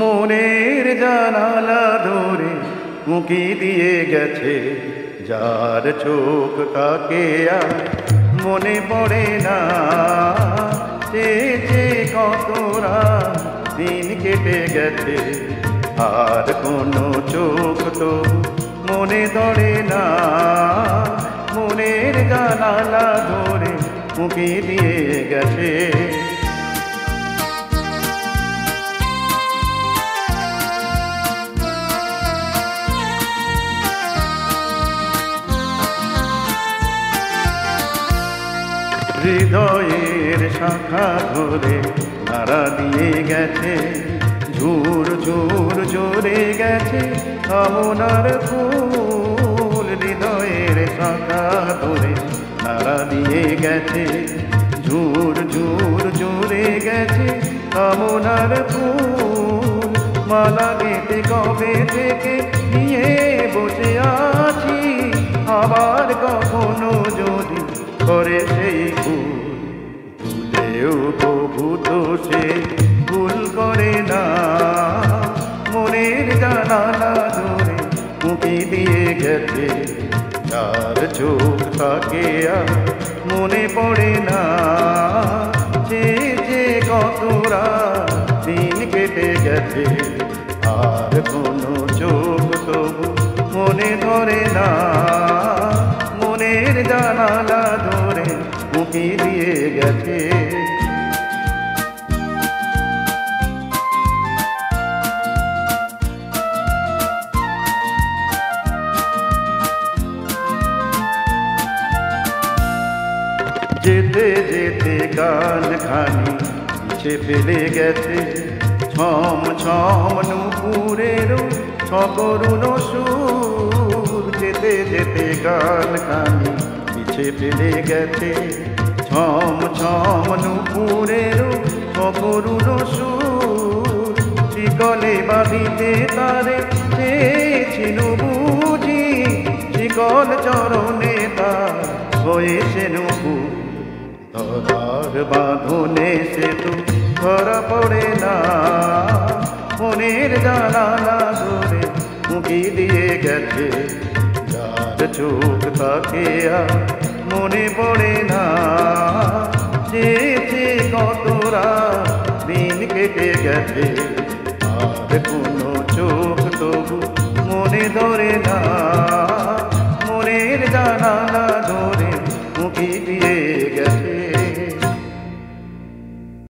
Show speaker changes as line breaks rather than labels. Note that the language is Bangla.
মনের জানালা ধরে উঁকি দিয়ে গেছে যার চোখ, তাকে আর মনে পড়ে না। চেয়েছে কতরা দিন কেটে গেছে, আর কোনো চোখ তো মনে ধরে না। মনের জানালা ধরে উঁকি দিয়ে গেছে। হৃদয়ের শাখা ধরে নাড়া দিয়ে গেছে, ঝুর ঝুর জোরে গেছে কামনার ফুল। হৃদয়ের শাখা ধরে নাড়া দিয়ে গেছে, ঝুর ঝুর জোরে গেছে কামনার ফুল। মালা গেতে কবে থেকে নিয়ে বসে আছি, আবার কখনো যদি করে সেই ভুল, ভুলেও তবু তো সে ভুল করে না। মনের জানালা ধরে উঁকি দিয়ে গেছে যার চোখ, তাকে আর মনে পড়ে না। যে কতরা দিন কেটে গেছে, আর কোনো চোখ তবু মনে ধরে না। মনের জানালা ধরে উঁকি দিয়ে গেছে। যেতে যেতে গান খানি পিছে ফেলে গেছে, ছম ছম নুপুরেরও সকরুণ সুর। যেতে যেতে গান খানি পিছে ফেলে গেছে, ছম ছম নুপুরেরও সকরুণ সুর। শিকলে বাঁধিতে তারে চেয়েছিল বুঝি, শিকল চরণে তার হয়েছে নুপুর। ধরার বাঁধনে সে তো ধরা পড়ে না। মনের জানালা ধরে উঁকি দিয়ে গেছে যার চোখ, তাকে আর মনে পড়ে না। যে কতরা দিন কেটে গেছে, আর কোনো